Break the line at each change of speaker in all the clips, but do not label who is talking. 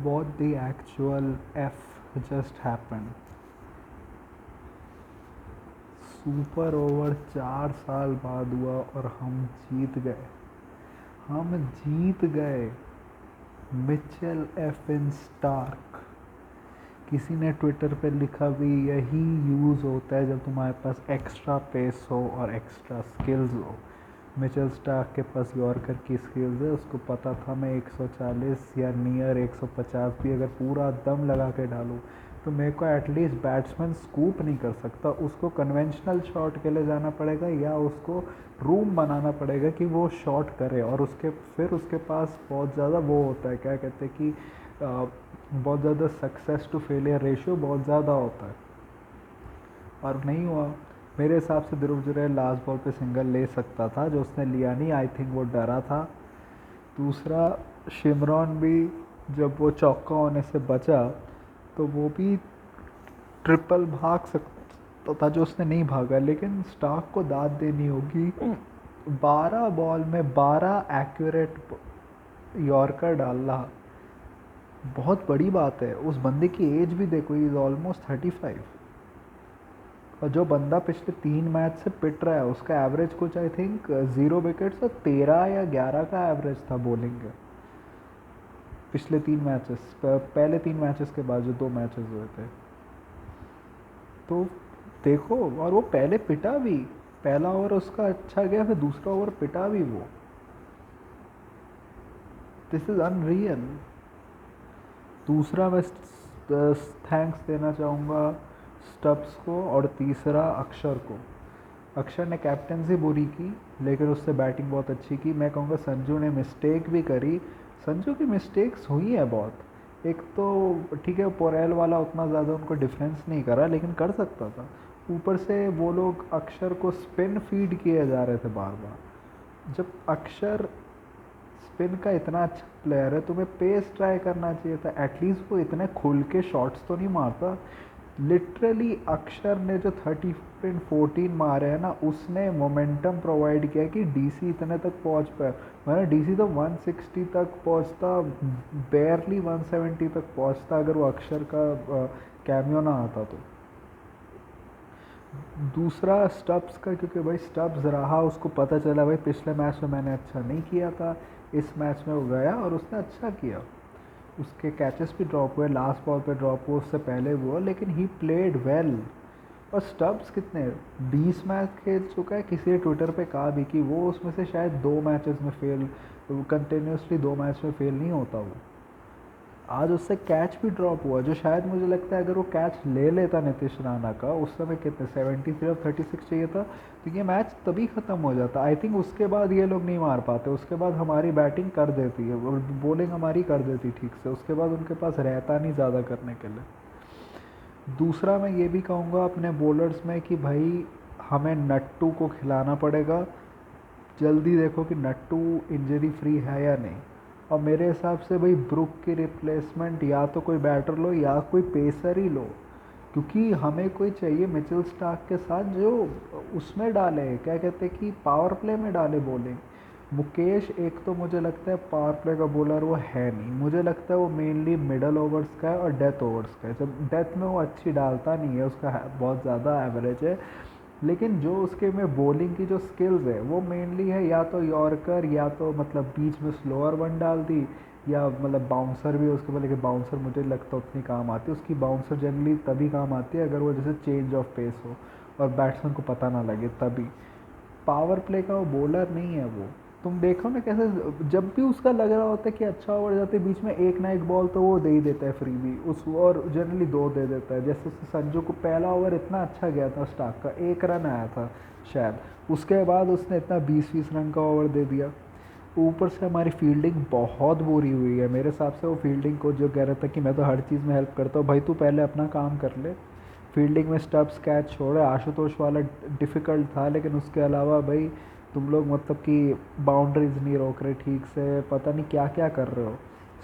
What the actual F just happened? Super over 4 साल बाद हुआ और हम जीत गए। हम जीत गए। Mitchell effing Starc. किसी ने ट्विटर पे लिखा भी यही यूज़ होता है जब तुम्हारे पास एक्स्ट्रा पेस हो और एक्स्ट्रा स्किल्स हो। मिचेल स्टार्क के पास यॉर्कर की स्किल्स है, उसको पता था मैं 140 या नियर 150 भी अगर पूरा दम लगा के डालूँ तो मेरे को एटलीस्ट बैट्समैन स्कूप नहीं कर सकता। उसको कन्वेंशनल शॉट के लिए जाना पड़ेगा या उसको रूम बनाना पड़ेगा कि वो शॉट करे, और फिर उसके पास बहुत ज़्यादा वो होता है, क्या कहते हैं कि बहुत ज़्यादा सक्सेस टू फेलियर रेशियो बहुत ज़्यादा होता है। और नहीं हुआ। मेरे हिसाब से ध्रुव जुरैल लास्ट बॉल पे सिंगल ले सकता था, जो उसने लिया नहीं। आई थिंक वो डरा था। दूसरा, शिमरॉन भी जब वो चौका होने से बचा तो वो भी ट्रिपल भाग सकता था, जो उसने नहीं भागा। लेकिन स्टार्क को दाद देनी होगी। 12 बॉल में 12 एक्यूरेट यॉर्कर डालना बहुत बड़ी बात है। उस बंदे की एज भी देखो, इज़ ऑलमोस्ट 35। और जो बंदा पिछले 3 मैच से पिट रहा है उसका एवरेज कुछ आई थिंक 0 विकेट्स और 13 या 11 का एवरेज था बॉलिंग का पिछले 3 मैचेस, पहले 3 मैचेस के बाद जो 2 मैचेस हुए थे। तो देखो, और वो पहले पिटा भी। पहला ओवर उसका अच्छा गया, फिर दूसरा ओवर पिटा भी वो। This is unreal. दूसरा मैं थैंक्स देना चाहूँगा स्टब्स को, और तीसरा अक्षर को। अक्षर ने कैप्टनसी बुरी की लेकिन उससे बैटिंग बहुत अच्छी की। मैं कहूँगा संजू ने मिस्टेक भी करी। संजू की मिस्टेक्स हुई है बहुत। एक तो ठीक है, पोरेल वाला उतना ज़्यादा उनको डिफरेंस नहीं करा लेकिन कर सकता था। ऊपर से वो लोग अक्षर को स्पिन फीड किए जा रहे थे बार बार। जब अक्षर स्पिन का इतना अच्छा प्लेयर है तुम्हें पेस ट्राई करना चाहिए था। एटलीस्ट वो इतने खुल के शॉट्स तो नहीं मारता। लिटरली अक्षर ने जो 30-14 मारे हैं ना, उसने मोमेंटम प्रोवाइड किया कि डीसी इतने तक पहुंच पाया। मैंने डीसी तो 160 तक पहुंचता, बेयरली 170 तक पहुंचता अगर वो अक्षर का कैमियो ना आता तो। दूसरा स्टब्स का, क्योंकि भाई स्टब्स रहा, उसको पता चला भाई पिछले मैच में मैंने अच्छा नहीं किया था, इस मैच में वो गया और उसने अच्छा किया। उसके कैचेस भी ड्रॉप हुए, लास्ट बॉल पे ड्रॉप हुआ, उससे पहले हुआ, लेकिन ही प्लेड वेल। और स्टब्स कितने 20 मैच खेल चुका है। किसी ने ट्विटर पे कहा भी कि वो उसमें से शायद 2 मैचेस में फेल, कंटिन्यूसली 2 मैच में फेल नहीं होता वो। आज उससे कैच भी ड्रॉप हुआ, जो शायद मुझे लगता है अगर वो कैच ले लेता नीतीश राणा का, उस समय कितने 73 और 36 चाहिए था, तो ये मैच तभी ख़त्म हो जाता। आई थिंक उसके बाद ये लोग नहीं मार पाते। उसके बाद हमारी बैटिंग कर देती है, बॉलिंग हमारी कर देती ठीक से, उसके बाद उनके पास रहता नहीं ज़्यादा करने के लिए। दूसरा मैं ये भी कहूँगा अपने बॉलर्स में कि भाई हमें नट्टू को खिलाना पड़ेगा। जल्दी देखो कि नट्टू इंजरी फ्री है या नहीं। और मेरे हिसाब से भाई ब्रुक की रिप्लेसमेंट या तो कोई बैटर लो या कोई पेसर ही लो, क्योंकि हमें कोई चाहिए मिचेल स्टार्क के साथ जो उसमें डाले, क्या कहते हैं कि पावर प्ले में डाले बॉलिंग। मुकेश एक तो मुझे लगता है पावर प्ले का बॉलर वो है नहीं। मुझे लगता है वो मेनली मिडल ओवर्स का है और डेथ ओवर्स का है। जब डेथ में वो अच्छी डालता नहीं है, उसका बहुत ज़्यादा एवरेज है, लेकिन जो उसके में बॉलिंग की जो स्किल्स है वो मेनली है या तो यॉर्कर या तो मतलब बीच में स्लोअर वन डाल दी, या मतलब बाउंसर भी उसके बाद। लेकिन बाउंसर मुझे लगता उतनी काम आती है उसकी। बाउंसर जनरली तभी काम आती है अगर वो जैसे चेंज ऑफ पेस हो और बैट्समैन को पता ना लगे तभी। पावर प्ले का वो बॉलर नहीं है वो। तुम देखो ना कैसे जब भी उसका लग रहा होता है कि अच्छा ओवर जाते बीच में एक ना एक बॉल तो वो दे ही देता है फ्री भी उस, और जनरली 2 दे देता है। जैसे संजू को पहला ओवर इतना अच्छा गया था स्टार्क का, 1 रन आया था शायद, उसके बाद उसने इतना 20-20 रन का ओवर दे दिया। ऊपर से हमारी फील्डिंग बहुत बुरी हुई है मेरे हिसाब से। वो फील्डिंग को जो कह रहा था कि मैं तो हर चीज़ में हेल्प करता हूँ, भाई तू पहले अपना काम कर ले। फील्डिंग में स्टब्स कैच छोड़े, आशुतोष वाला डिफ़िकल्ट था, लेकिन उसके अलावा भाई तुम लोग मतलब कि बाउंड्रीज नहीं रोक रहे ठीक से, पता नहीं क्या क्या कर रहे हो।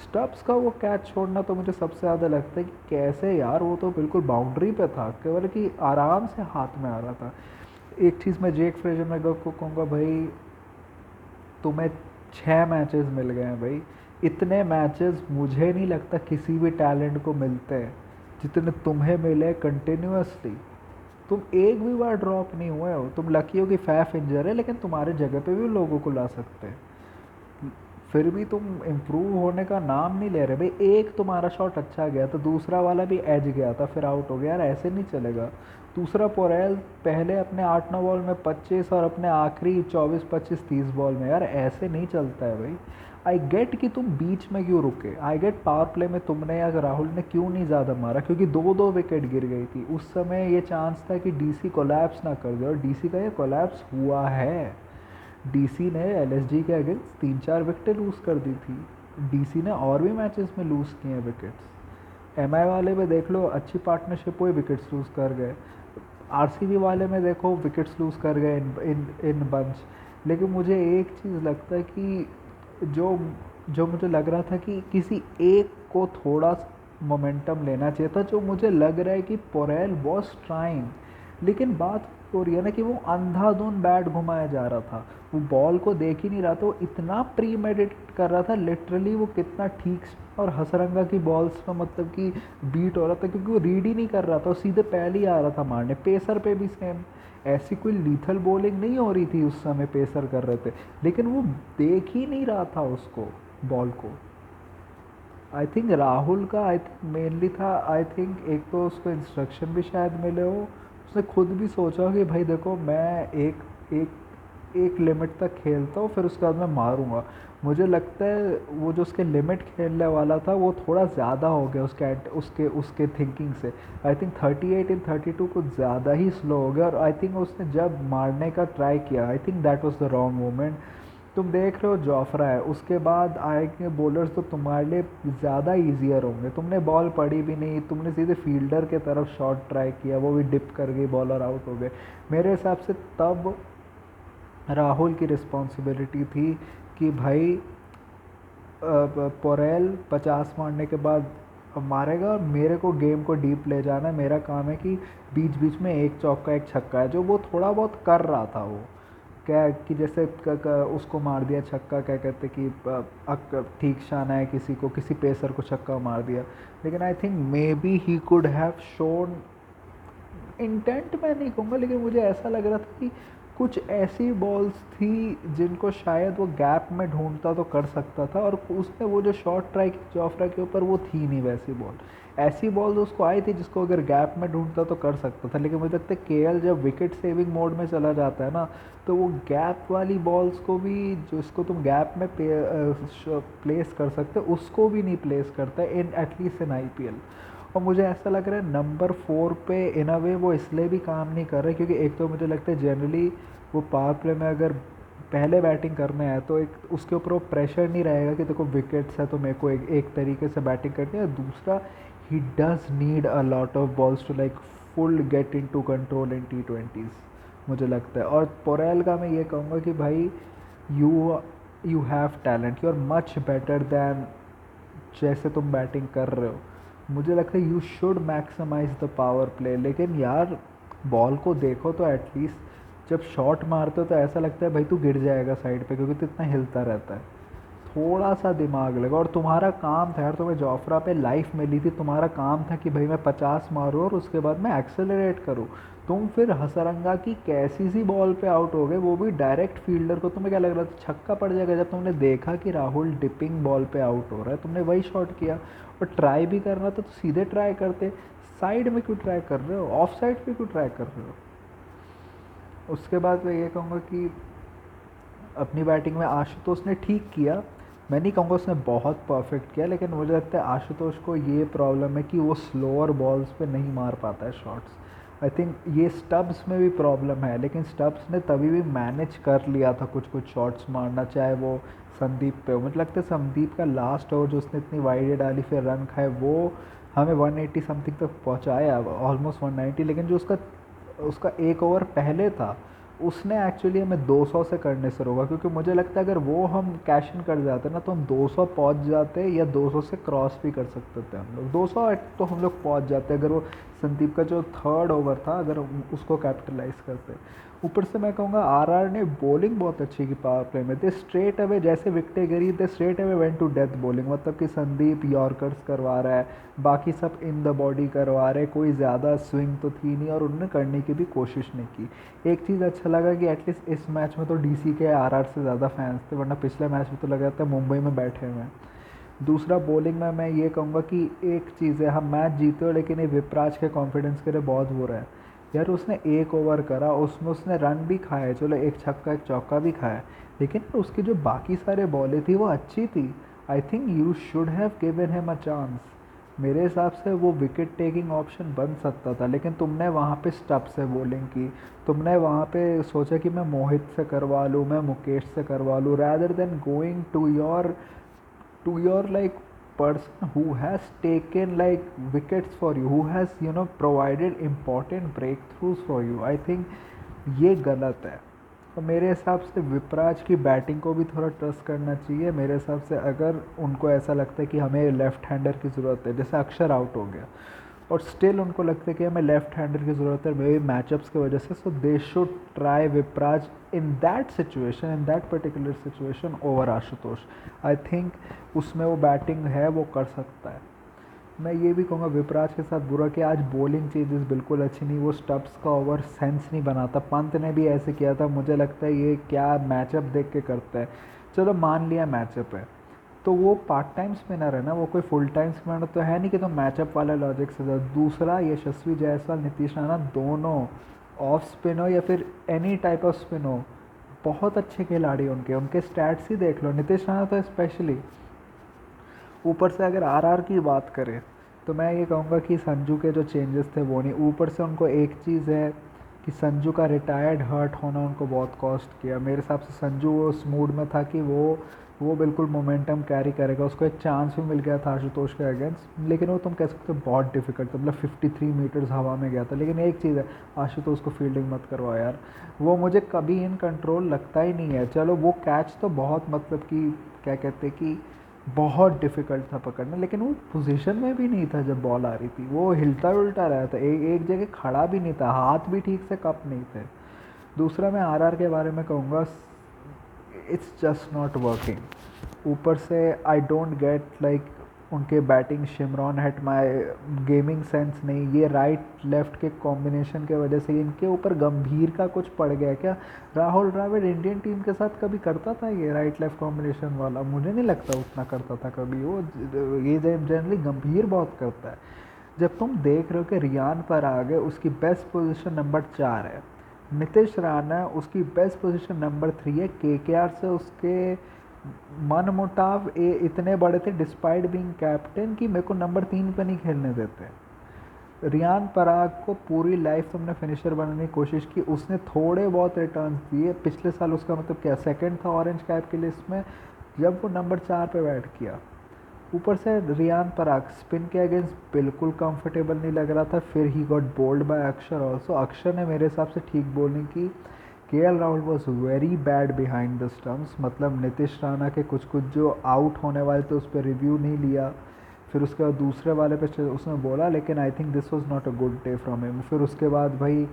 स्टब्स का वो कैच छोड़ना तो मुझे सबसे ज़्यादा लगता है कि कैसे यार, वो तो बिल्कुल बाउंड्री पे था, केवल कि आराम से हाथ में आ रहा था। एक चीज़ मैं जेक फ्रेजर मैगर को कहूँगा, भाई तुम्हें 6 मैचेस मिल गए हैं भाई, इतने मैचेस मुझे नहीं लगता किसी भी टैलेंट को मिलते हैं जितने तुम्हें मिले कंटिन्यूअसली। तुम एक भी बार ड्रॉप नहीं हुए हो। तुम लकी हो कि फैफ इंजर है, लेकिन तुम्हारे जगह पे भी लोगों को ला सकते हैं। फिर भी तुम इम्प्रूव होने का नाम नहीं ले रहे भाई। एक तुम्हारा शॉट अच्छा गया तो दूसरा वाला भी एज गया था, फिर आउट हो गया यार, ऐसे नहीं चलेगा। दूसरा पोरेल पहले अपने 8-9 बॉल में 25 और अपने आखिरी 24-25-30 बॉल में, यार ऐसे नहीं चलता है भाई। आई गेट कि तुम बीच में क्यों रुके, आई गेट पावर प्ले में तुमने या राहुल ने क्यों नहीं ज़्यादा मारा, क्योंकि 2-2 विकेट गिर गई थी उस समय। ये चांस था कि डीसी कोलैप्स ना कर दे, और डीसी का ये कोलैप्स हुआ है। डीसी ने एलएसजी के अगेंस्ट 3-4 विकेटें लूज़ कर दी थी। डीसी ने और भी मैचेस में लूज़ किए हैं विकेट्स। एमआई वाले में देख लो, अच्छी पार्टनरशिप हुई, विकेट्स लूज़ कर गए। आरसीबी वाले में देखो, विकेट्स लूज़ कर गए इन बंच। लेकिन मुझे एक चीज़ लगता है कि जो जो मुझे लग रहा था कि किसी एक को थोड़ा मोमेंटम लेना चाहिए था, जो मुझे लग रहा है कि पोरेल वॉज ट्राइंग, लेकिन बात हो रही है ना कि वो अंधाधुन बैट घुमाया जा रहा था, वो बॉल को देख ही नहीं रहा था। वो इतना प्री मेडिटेट कर रहा था लिटरली, वो कितना ठीक और हसरंगा की बॉल्स में मतलब कि बीट हो रहा था, क्योंकि वो रीड ही नहीं कर रहा था, वो सीधे पहले ही आ रहा था मारने। पेसर पे भी सेम, ऐसी कोई लीथल बॉलिंग नहीं हो रही थी उस समय, पेसर कर रहे थे, लेकिन वो देख ही नहीं रहा था उसको, बॉल को। आई थिंक राहुल का आई थिंक मेनली था, आई थिंक एक तो उसको इंस्ट्रक्शन भी शायद मिले हो, उसने खुद भी सोचा हो कि भाई देखो मैं एक एक एक लिमिट तक खेलता हूँ, फिर उसके बाद मैं मारूंगा। मुझे लगता है वो जो उसके लिमिट खेलने वाला था वो थोड़ा ज़्यादा हो गया उसके उसके उसके थिंकिंग से। आई थिंक 38 इन 32 कुछ ज़्यादा ही स्लो हो गया, और आई थिंक उसने जब मारने का ट्राई किया, I think that was the wrong moment. तुम देख रहे हो जोफ्रा है, उसके बाद आएंगे बॉलर्स तो तुम्हारे लिए ज़्यादा ईजियर होंगे। तुमने बॉल पड़ी भी नहीं, तुमने सीधे फील्डर के तरफ शॉट ट्राई किया, वो भी डिप कर गई, बॉलर आउट हो गए। मेरे हिसाब से तब राहुल की रिस्पॉन्सिबिलिटी थी कि भाई पोरेल 50 मारने के बाद मारेगा, और मेरे को गेम को डीप ले जाना है। मेरा काम है कि बीच बीच में एक चौका एक छक्का है, जो वो थोड़ा बहुत कर रहा था। वो क्या कि जैसे उसको मार दिया छक्का, क्या कहते कि ठीक शाना है, किसी को किसी पेसर को छक्का मार दिया। लेकिन I think may be he could have shown intent, मैं नहीं कहूँगा, लेकिन मुझे ऐसा लग रहा था कि कुछ ऐसी बॉल्स थी जिनको शायद वो गैप में ढूंढता तो कर सकता था, और उसने वो जो शॉट ट्राई की जोफ्रा के ऊपर, वो थी नहीं वैसी बॉल। ऐसी बॉल्स उसको आई थी जिसको अगर गैप में ढूंढता तो कर सकता था। लेकिन मुझे लगता है केएल जब विकेट सेविंग मोड में चला जाता है ना, तो वो गैप वाली बॉल्स को भी, जो इसको तुम गैप में प्लेस कर सकते उसको भी नहीं प्लेस करता है, इन एटलीस्ट इन आईपीएल। और मुझे ऐसा लग रहा है नंबर 4 पे इन अ वे वो इसलिए भी काम नहीं कर रहे, क्योंकि एक तो मुझे लगता है जनरली वो पावर प्ले में अगर पहले बैटिंग करने आए तो एक उसके ऊपर वो प्रेशर नहीं रहेगा कि देखो विकेट्स है तो मेरे को एक तरीके से बैटिंग करनी है। दूसरा, he does need a lot of balls to like full get in to control in T20s, मुझे लगता है। और पोरेल का मैं ये कहूँगा कि भाई you you have talent, you are much better than जैसे तुम बैटिंग कर रहे हो। मुझे लगता है you should maximise the power play, लेकिन यार बॉल को देखो तो एटलीस्ट जब शॉट मारते हो तो ऐसा लगता है भाई तू गिर जाएगा साइड पे, क्योंकि तू इतना हिलता रहता है। थोड़ा सा दिमाग लगा। और तुम्हारा काम था यार, तुम्हें जोफ्रा पे लाइफ मिली थी, तुम्हारा काम था कि भाई मैं 50 मारूँ और उसके बाद मैं एक्सेलरेट करूँ। तुम फिर हसरंगा की कैसी सी बॉल पे आउट हो गए, वो भी डायरेक्ट फील्डर को। तुम्हें क्या लग रहा था छक्का पड़ जाएगा? जब तुमने देखा कि राहुल डिपिंग बॉल पे आउट हो रहा है, तुमने वही शॉट किया। और ट्राई भी करना था तो सीधे ट्राई करते, साइड में क्यों ट्राई कर रहे हो, ऑफ साइड पे क्यों ट्राई कर रहे हो? उसके बाद मैं ये कहूँगा कि अपनी बैटिंग में आशुतोष ने ठीक किया। मैं नहीं कहूँगा उसने बहुत परफेक्ट किया, लेकिन मुझे लगता है आशुतोष को ये प्रॉब्लम है कि वो स्लोअर बॉल्स पे नहीं मार पाता है शॉट्स। आई थिंक ये स्टब्स में भी प्रॉब्लम है, लेकिन स्टब्स ने तभी भी मैनेज कर लिया था कुछ कुछ शॉट्स मारना, चाहे वो संदीप पे हो। मुझे लगता है संदीप का लास्ट ओवर जो उसने इतनी वाइड डाली फिर रन खाए, वो हमें 180 समथिंग तक पहुँचाया, ऑलमोस्ट 190। लेकिन जो उसका उसका एक ओवर पहले था, उसने एक्चुअली हमें 200 से करने से रोका, क्योंकि मुझे लगता है अगर वो हम कैश इन कर जाते ना तो हम 200 पहुंच जाते, या 200 से क्रॉस भी कर सकते थे हम लोग। 200 तो हम लोग पहुंच जाते अगर वो संदीप का जो थर्ड ओवर था, अगर उसको कैपिटलाइज करते। ऊपर से मैं कहूँगा आरआर ने बॉलिंग बहुत अच्छी की पावर प्ले में। दे स्ट्रेट अवे जैसे विकेटें गिरी, they straight away went to death bowling, मतलब कि संदीप यॉर्कर्स करवा रहा है, बाकी सब इन द बॉडी करवा रहे, कोई ज़्यादा स्विंग तो थी नहीं और उन्होंने करने की भी कोशिश नहीं की। एक चीज़ अच्छा लगा कि एटलीस्ट इस मैच में तो डीसी के आरआर से ज़्यादा फैंस थे, वरना पिछले मैच में तो लगा था मुंबई में बैठे हुए हैं। दूसरा बॉलिंग में मैं ये कहूँगा कि एक चीज़ है, हम मैच जीते हो लेकिन ये विपराज के कॉन्फिडेंस के लिए बहुत बुरा है यार। उसने एक ओवर करा, उसमें उसने रन भी खाए, चलो एक छक्का एक चौका भी खाया, लेकिन उसकी जो बाकी सारे बॉलें थी वो अच्छी थी। I think you should have given him a chance. मेरे हिसाब से वो विकेट टेकिंग ऑप्शन बन सकता था, लेकिन तुमने वहाँ पे स्टप से बॉलिंग की, तुमने वहाँ पे सोचा कि मैं मोहित से करवा लूँ, मैं मुकेश से करवा लूँ, rather than going to your like person who has taken like wickets for you, who has provided important breakthroughs for you. I think ये गलत है। और मेरे हिसाब से विपराज की बैटिंग को भी थोड़ा ट्रस्ट करना चाहिए। मेरे हिसाब से अगर उनको ऐसा लगता है कि हमें लेफ़्ट हैंडर की ज़रूरत है, जैसे अक्षर आउट हो गया और स्टिल उनको लगता है कि हमें लेफ़्ट हैंडर की ज़रूरत है मे बी मैचअप्स की वजह से, so they should try Vipraj in that situation, in that particular situation over Ashutosh. I think उसमें वो बैटिंग है वो कर सकता है। मैं ये भी कहूँगा विपराज के साथ बुरा कि आज बॉलिंग चेंजेस बिल्कुल अच्छी नहीं, वो स्टब्स का ओवर सेंस नहीं बनाता। पंत ने भी ऐसे किया था, मुझे लगता है ये क्या मैचअप देख के करता है। चलो मान लिया मैचअप है तो वो पार्ट टाइम स्पिनर है ना, वो कोई फुल टाइम स्पिनर तो है नहीं कि तो मैचअप वाले लॉजिक से। दूसरा यशस्वी जायसवाल, नीतीश राणा दोनों ऑफ स्पिन हो या फिर एनी टाइप ऑफ स्पिन हो, बहुत अच्छे खिलाड़ी उनके उनके स्टैट्स ही देख लो, नीतीश राणा तो स्पेशली। ऊपर से अगर आरआर की बात करें तो मैं ये कहूँगा कि संजू के जो चेंजेस थे वो नहीं। ऊपर से उनको एक चीज़ है कि संजू का रिटायर्ड हर्ट होना उनको बहुत कॉस्ट किया। मेरे हिसाब से संजू वो उस मूड में था कि वो बिल्कुल मोमेंटम कैरी करेगा, उसको एक चांस भी मिल गया था आशुतोष के अगेंस्ट, लेकिन वो तुम कह सकते हो बहुत डिफिकल्ट था, मतलब 53 मीटर्स हवा में गया था। लेकिन एक चीज़ है, आशुतोष को फील्डिंग मत करवाओ यार, वो मुझे कभी इन कंट्रोल लगता ही नहीं है। चलो वो कैच तो बहुत मतलब कि क्या कहते हैं कि बहुत डिफ़िकल्ट था पकड़ना, लेकिन वो पोजीशन में भी नहीं था जब बॉल आ रही थी, वो हिलता उल्टा रहा था, एक जगह खड़ा भी नहीं था, हाथ भी ठीक से कप नहीं थे। दूसरा मैं आरआर के बारे में कहूँगा इट्स जस्ट नॉट वर्किंग। ऊपर से आई डोंट गेट लाइक उनके batting Shimron hate my gaming sense नहीं, ये राइट लेफ्ट के कॉम्बिनेशन के वजह से इनके ऊपर गंभीर का कुछ पड़ गया क्या? राहुल द्रविड़ इंडियन टीम के साथ कभी करता था ये राइट लेफ्ट कॉम्बिनेशन वाला? मुझे नहीं लगता उतना करता था कभी वो। ये जनरली गंभीर बहुत करता है। जब तुम देख रहे हो कि रियान पर आ गए, उसकी बेस्ट पोजीशन नंबर 4 है, नीतीश राणा उसकी बेस्ट पोजीशन नंबर 3 है, केकेआर से उसके मन मुटाव ये इतने बड़े थे डिस्पाइट बीइंग कैप्टन कि मेरे को नंबर 3 पे नहीं खेलने देते। रियान पराग को पूरी लाइफ तुमने फिनिशर बनाने की कोशिश की, उसने थोड़े बहुत रिटर्न्स दिए। पिछले साल उसका मतलब क्या सेकंड था ऑरेंज कैप की लिस्ट में जब वो नंबर 4 पे बैट किया। ऊपर से रियान पराग स्पिन के अगेंस्ट बिल्कुल कंफर्टेबल नहीं लग रहा था, फिर ही गॉट बोल्ड बाय अक्षर ऑल्सो। अक्षर ने मेरे हिसाब से ठीक बॉलिंग की। KL Rahul was very bad behind the stumps, मतलब नीतीश राणा के कुछ कुछ जो आउट होने वाले थे उस पर रिव्यू नहीं लिया, फिर उसके बाद दूसरे वाले पे उसने बोला, लेकिन I think this was not a good day from him. फिर उसके बाद भाई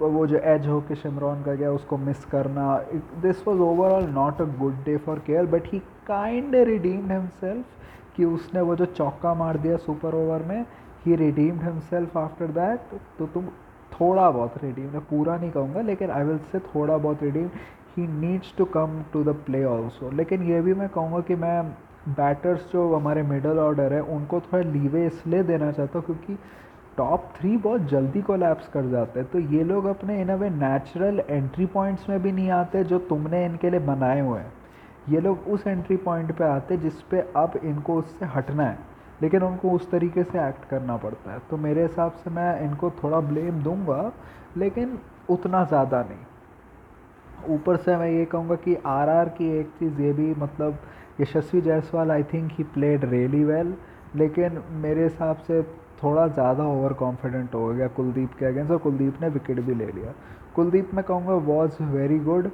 वो जो एज हो के शिमरॉन का गया उसको मिस करना, this was overall not a good day for KL, but he kind redeemed himself कि उसने वो जो चौका मार दिया सुपर ओवर में, ही रिडीम्ड हिमसेल्फ आफ्टर दैट। तो तुम थोड़ा बहुत रिडीम, मैं पूरा नहीं कहूँगा लेकिन आई विल से थोड़ा बहुत redeem. He needs to come to the play also. लेकिन ये भी मैं कहूँगा कि मैं बैटर्स जो हमारे मिडल ऑर्डर है उनको थोड़ा लीवे इसलिए देना चाहता हूँ क्योंकि टॉप 3 बहुत जल्दी कोलैप्स कर जाते हैं, तो ये लोग अपने इन अ वे नेचुरल एंट्री पॉइंट्स में भी नहीं आते जो तुमने इनके लिए बनाए हुए हैं। ये लोग उस एंट्री पॉइंट पे आते जिस पे अब इनको उससे हटना है, लेकिन उनको उस तरीके से एक्ट करना पड़ता है। तो मेरे हिसाब से मैं इनको थोड़ा ब्लेम दूंगा लेकिन उतना ज़्यादा नहीं। ऊपर से मैं ये कहूँगा कि आरआर की एक चीज़ ये भी, मतलब Yashasvi Jaiswal I think he played really well, लेकिन मेरे हिसाब से थोड़ा ज़्यादा ओवर कॉन्फिडेंट हो गया कुलदीप के अगेंस्ट और कुलदीप ने विकेट भी ले लिया। कुलदीप मैं कहूँगा वॉज वेरी गुड।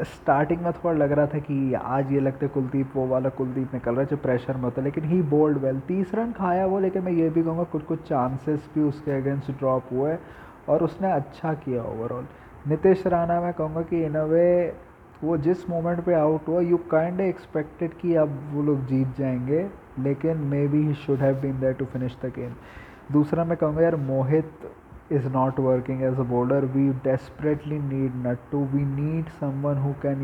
स्टार्टिंग में थोड़ा लग रहा था कि आज ये लगता है कुलदीप वो वाला कुलदीप निकल रहा है जो प्रेशर में होता है, लेकिन ही बोल्ड वेल। 30 रन खाया वो, लेकिन मैं ये भी कहूँगा कुछ कुछ चांसेस भी उसके अगेंस्ट ड्रॉप हुए और उसने अच्छा किया ओवरऑल। नितिश राणा मैं कहूँगा कि इन अ वे वो जिस मोमेंट पे आउट हुआ यू काइंड एक्सपेक्टेड कि अब वो लोग जीत जाएंगे, लेकिन maybe he should have been there to finish the game. दूसरा मैं कहूँगा यार Mohit is not working as a bowler. We desperately need Nattu. We need someone who can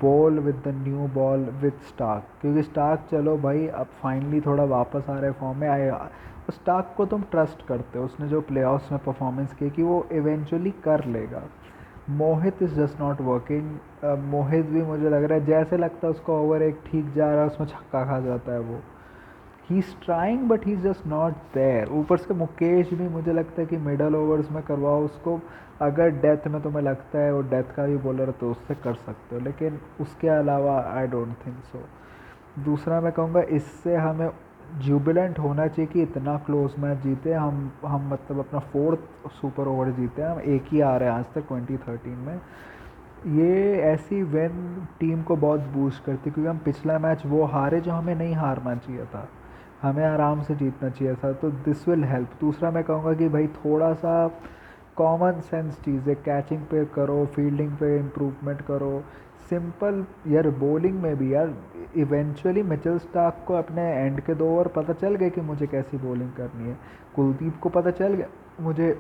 bowl with the new ball with Stark, क्योंकि Stark चलो भाई अब finally थोड़ा वापस आ रहे फॉर्म में आए। स्टार्क को तुम ट्रस्ट करते हो, उसने जो प्ले में परफॉर्मेंस की कि वो इवेंचुअली कर लेगा। मोहित इज़ जस्ट नॉट वर्किंग। मोहित भी मुझे लग रहा है जैसे लगता है उसको ओवर एक ठीक जा रहा है उसमें छक्का खा जाता है वो। He is trying but he is just not there. ऊपर से मुकेश भी मुझे लगता है कि मिडल ओवर्स में करवाओ उसको, अगर डेथ में तुम्हें लगता है वो डेथ का भी बॉलर है तो उससे कर सकते हो, लेकिन उसके अलावा आई डोंट थिंक सो। दूसरा मैं कहूँगा इससे हमें जुबिलेंट होना चाहिए कि इतना क्लोज मैच जीते हम मतलब अपना 4th सुपर ओवर जीते हैं। हम एक ही आ रहे हैं आज तक 2013 में। ये ऐसी विन टीम को बहुत बूस्ट करती, क्योंकि हम पिछला मैच वो हारे जो हमें नहीं हारना चाहिए था, हमें आराम से जीतना चाहिए था, तो दिस विल हेल्प। दूसरा मैं कहूँगा कि भाई थोड़ा सा कॉमन सेंस चीज़ें कैचिंग पे करो, फील्डिंग पे इम्प्रूवमेंट करो, सिंपल यार बॉलिंग में भी यार इवेंचुअली मिचेल स्टार्क को अपने एंड के 2 ओवर पता चल गए कि मुझे कैसी बॉलिंग करनी है, कुलदीप को पता चल गया मुझे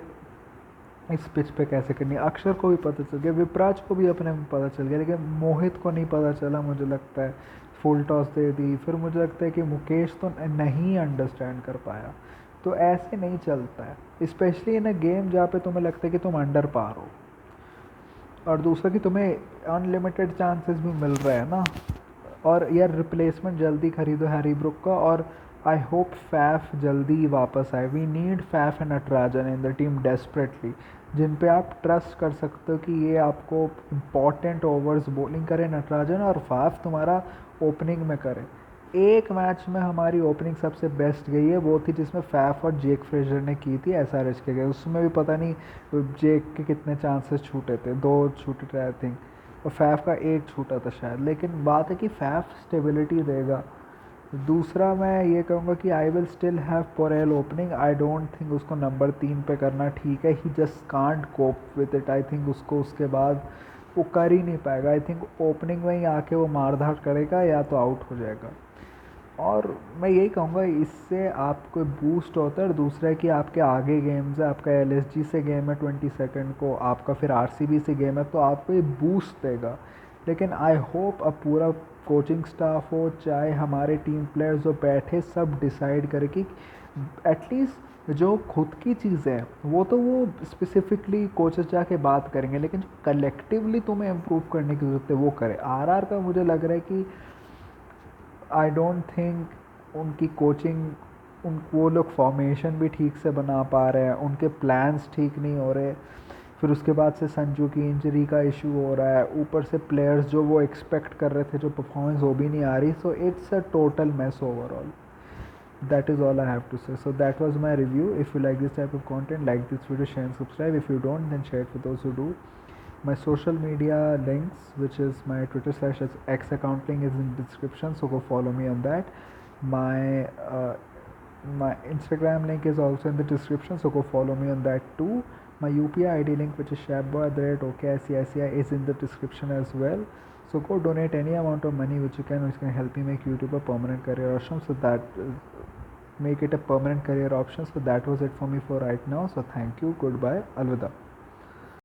इस पिच पे कैसे करनी है, अक्षर को भी पता चल गया, विपराज को भी अपने में पता चल गया, लेकिन मोहित को नहीं पता चला मुझे लगता है। फुल टॉस दे दी, फिर मुझे लगता है कि मुकेश तो नहीं अंडरस्टैंड कर पाया। तो ऐसे नहीं चलता है, स्पेशली इन अ गेम जहाँ पे तुम्हें लगता है कि तुम अंडर पार हो, और दूसरा कि तुम्हें अनलिमिटेड चांसेस भी मिल रहे हैं ना। और यार रिप्लेसमेंट जल्दी खरीदो हैरी ब्रुक का, और आई होप फैफ जल्दी वापस आए। We need Faf and Natarajan in the team desperately, जिन पे आप ट्रस्ट कर सकते हो कि ये आपको इम्पॉर्टेंट ओवर्स बॉलिंग करे नटराजन, और फैफ तुम्हारा ओपनिंग में करे। एक मैच में हमारी ओपनिंग सबसे बेस्ट गई है, वो थी जिसमें फैफ और जेक फ्रेजर ने की थी SRH के गए, उसमें भी पता नहीं जेक के कितने चांसेस छूटे थे, 2 छूटे थे आई थिंक, और फैफ का 1 छूटा था शायद। लेकिन बात है कि फैफ स्टेबिलिटी देगा। दूसरा मैं ये कहूँगा कि I will still have Porel opening. I don't think उसको नंबर 3 पे करना ठीक है, he just can't cope with it. I think उसको उसके बाद वो कर ही नहीं पाएगा। आई थिंक ओपनिंग में ही आके वो मारधाड़ करेगा या तो आउट हो जाएगा। और मैं यही कहूँगा इससे आपको बूस्ट होता है। और दूसरा है कि आपके आगे गेम्स है, आपका LSG से गेम है 22 को, आपका फिर RCB से गेम है, तो आपको ये बूस्ट देगा। लेकिन आई होप अब पूरा कोचिंग स्टाफ हो चाहे हमारे टीम प्लेयर्स जो बैठे सब डिसाइड करे कि एटलीस्ट जो खुद की चीज़ें हैं वो तो वो स्पेसिफिकली कोचेस जाके बात करेंगे, लेकिन जो कलेक्टिवली तुम्हें इम्प्रूव करने की ज़रूरत है वो करे। RR का मुझे लग रहा है कि आई डोंट थिंक उनकी कोचिंग वो लोग फॉर्मेशन भी ठीक से बना पा रहे हैं, उनके प्लान्स ठीक नहीं हो रहे। फिर उसके बाद से संजू की इंजरी का इशू हो रहा है, ऊपर से प्लेयर्स जो वो एक्सपेक्ट कर रहे थे जो परफॉर्मेंस वो भी नहीं आ रही। So it's a total mess overall. That is all I have to say. So that was my review. If you like this type of content, like this video, share and subscribe. If you don't, then share it with those who do. My social media links, which is my Twitter/X account link, is in the description, so go follow me on that. My Instagram link is also in the description, so go follow me on that too. My UPI ID link, which is shabboy@okicici, is in the description as well. So go donate any amount of money which can help me make YouTube a permanent career option. So that make it a permanent career option. So that was it for me for right now. So thank you. Goodbye. Alvida.